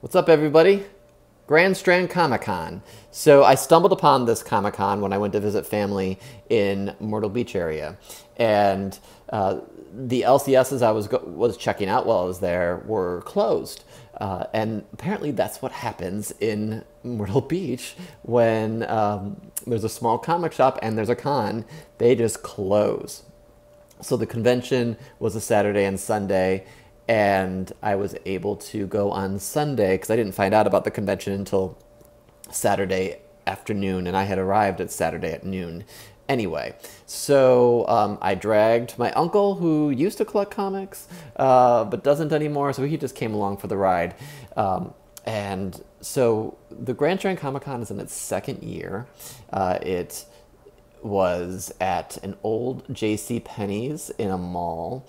What's up, everybody? Grand Strand Comic Con. So I stumbled upon this Comic Con when I went to visit family in Myrtle Beach area, and the LCSs I was checking out while I was there were closed, and apparently that's what happens in Myrtle Beach when there's a small comic shop and there's a con. They just close. So the convention was a Saturday and Sunday, and I was able to go on Sunday because I didn't find out about the convention until Saturday afternoon, and I had arrived at Saturday at noon anyway. So I dragged my uncle, who used to collect comics but doesn't anymore, so he just came along for the ride. And so the Grand Strand Comic Con is in its second year. It was at an old J.C. Penney's in a mall.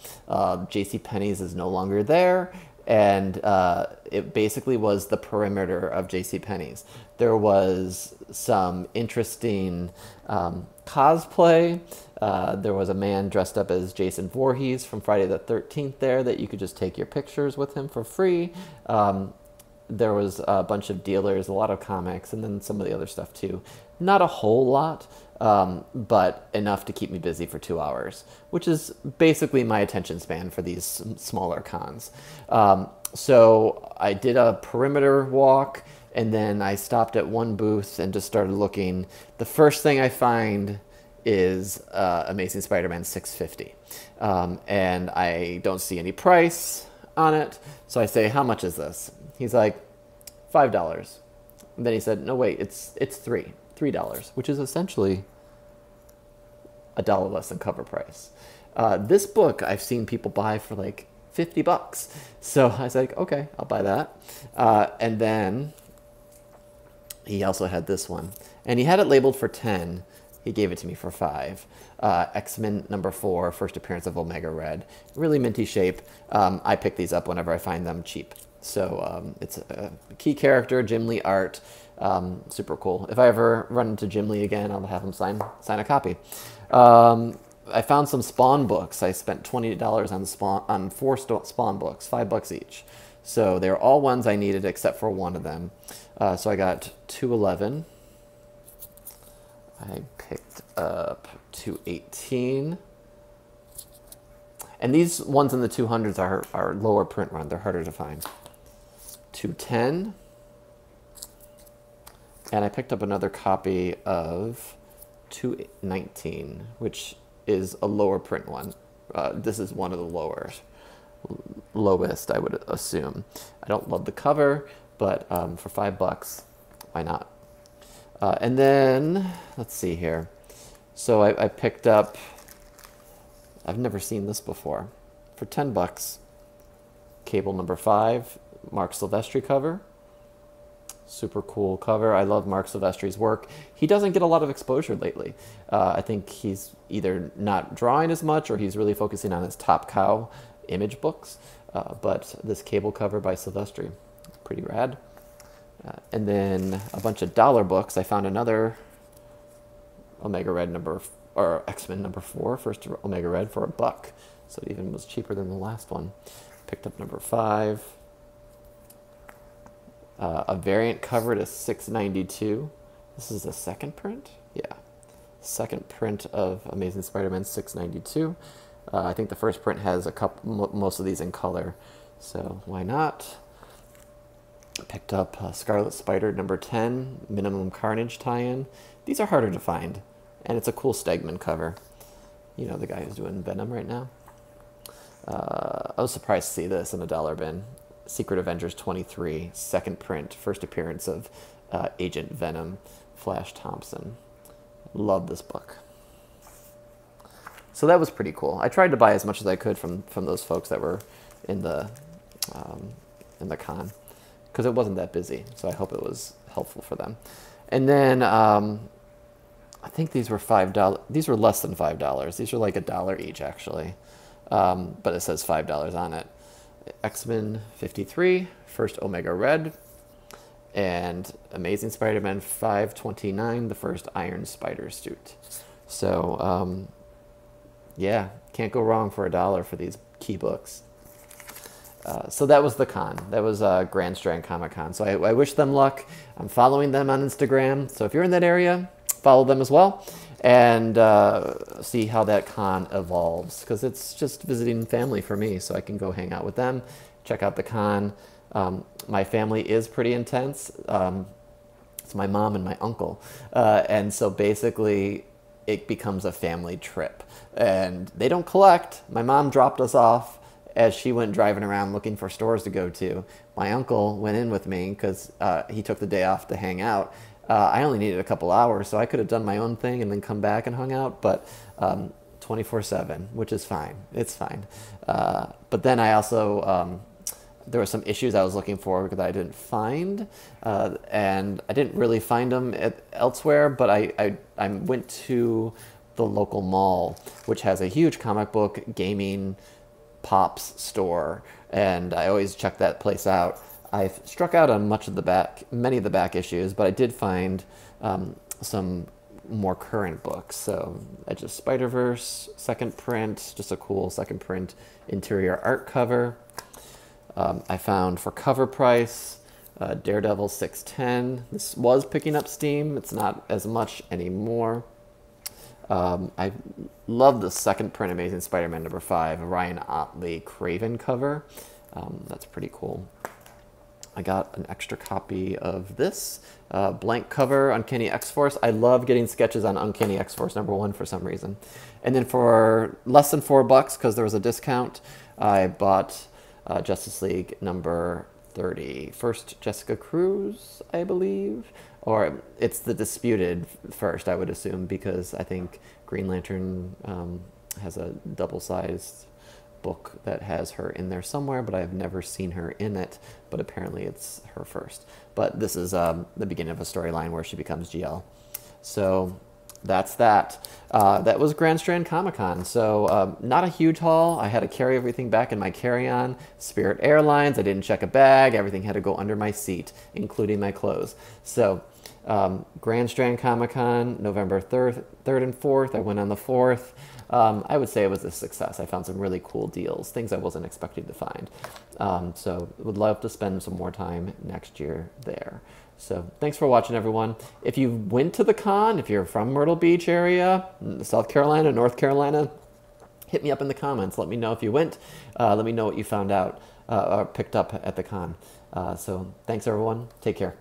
J.C. Penney's is no longer there, and it basically was the perimeter of J.C. Penney's. There was some interesting cosplay. There was a man dressed up as Jason Voorhees from Friday the 13th there that you could just take your pictures with him for free. There was a bunch of dealers, a lot of comics, and then some of the other stuff too. Not a whole lot, but enough to keep me busy for 2 hours, which is basically my attention span for these smaller cons. So I did a perimeter walk, and then I stopped at one booth and just started looking. The first thing I find is Amazing Spider-Man 650, and I don't see any price on it, so I say, how much is this? He's like, $5. And then he said, no, wait, it's $3, which is essentially $1 less than cover price. This book I've seen people buy for like $50. So I was like, okay, I'll buy that. And then he also had this one, and he had it labeled for 10. He gave it to me for 5. X-Men #4, first appearance of Omega Red. Really minty shape. I pick these up whenever I find them cheap. So it's a key character, Jim Lee art. Super cool. If I ever run into Jim Lee again, I'll have him sign a copy. I found some Spawn books. I spent $20 on 4 Spawn books, $5 each. So they're all ones I needed except for one of them. So I got 211. I picked up 218. And these ones in the 200s are lower print run. They're harder to find. 210. And I picked up another copy of 219, which is a lower print one. This is one of the lowest, I would assume. I don't love the cover, but for $5, why not? And then, let's see here. So I picked up, I've never seen this before, for $10, Cable #5, Mark Silvestri cover. Super cool cover. I love Mark Silvestri's work. He doesn't get a lot of exposure lately. I think he's either not drawing as much or he's really focusing on his Top Cow image books. But this Cable cover by Silvestri, pretty rad. And then a bunch of dollar books. I found another Omega Red or X-Men #4, first Omega Red, for $1. So it even was cheaper than the last one. Picked up #5. A variant cover to $6.92. This is a second print? Yeah. Second print of Amazing Spider-Man $6.92. I think the first print has most of these in color, so why not? Picked up Scarlet Spider #10, Minimum Carnage tie-in. These are harder to find, and it's a cool Stegman cover. You know, the guy who's doing Venom right now. I was surprised to see this in a dollar bin. Secret Avengers 23, second print, first appearance of Agent Venom, Flash Thompson. Love this book. So that was pretty cool. I tried to buy as much as I could from those folks that were in the con, because it wasn't that busy. So I hope it was helpful for them. And then I think these were $5. These were less than $5. These were like $1 each, actually. But it says $5 on it. X-Men 53, first Omega Red, and Amazing Spider-Man 529, the first Iron Spider suit. So, yeah, can't go wrong for $1 for these key books. So that was the con. That was Grand Strand Comic Con. So I wish them luck. I'm following them on Instagram. So if you're in that area, follow them as well and see how that con evolves, because it's just visiting family for me. So I can go hang out with them, check out the con. My family is pretty intense. It's my mom and my uncle. And so basically it becomes a family trip. And they don't collect. My mom dropped us off as she went driving around looking for stores to go to. My uncle went in with me because he took the day off to hang out. I only needed a couple hours, so I could have done my own thing and then come back and hung out, but 24/7, which is fine. It's fine. But then I also, there were some issues I was looking for that I didn't find, and I didn't really find them elsewhere, but I went to the local mall, which has a huge comic book, gaming, Pops store, and I always check that place out. I've struck out on many of the back issues, but I did find some more current books. So Edge of Spider-Verse, second print, just a cool second print interior art cover. I found for cover price Daredevil 610. This was picking up steam. It's not as much anymore. I love the second print Amazing Spider-Man #5, Ryan Ottley Craven cover. That's pretty cool. I got an extra copy of this blank cover, Uncanny X-Force. I love getting sketches on Uncanny X-Force #1 for some reason. And then for less than $4, because there was a discount, I bought Justice League #30. First Jessica Cruz, I believe. Or it's the disputed first, I would assume, because I think Green Lantern has a double-sized book that has her in there somewhere, but I've never seen her in it, but apparently it's her first. But this is the beginning of a storyline where she becomes GL. So that's that. That was Grand Strand Comic Con. So not a huge haul. I had to carry everything back in my carry-on. Spirit Airlines, I didn't check a bag. Everything had to go under my seat, including my clothes. So Grand Strand Comic Con, November 3rd and 4th. I went on the 4th. I would say it was a success. I found some really cool deals, things I wasn't expecting to find. So would love to spend some more time next year there. So thanks for watching, everyone. If you went to the con, if you're from Myrtle Beach area, South Carolina, North Carolina, hit me up in the comments. Let me know if you went. Let me know what you found out or picked up at the con. So thanks, everyone. Take care.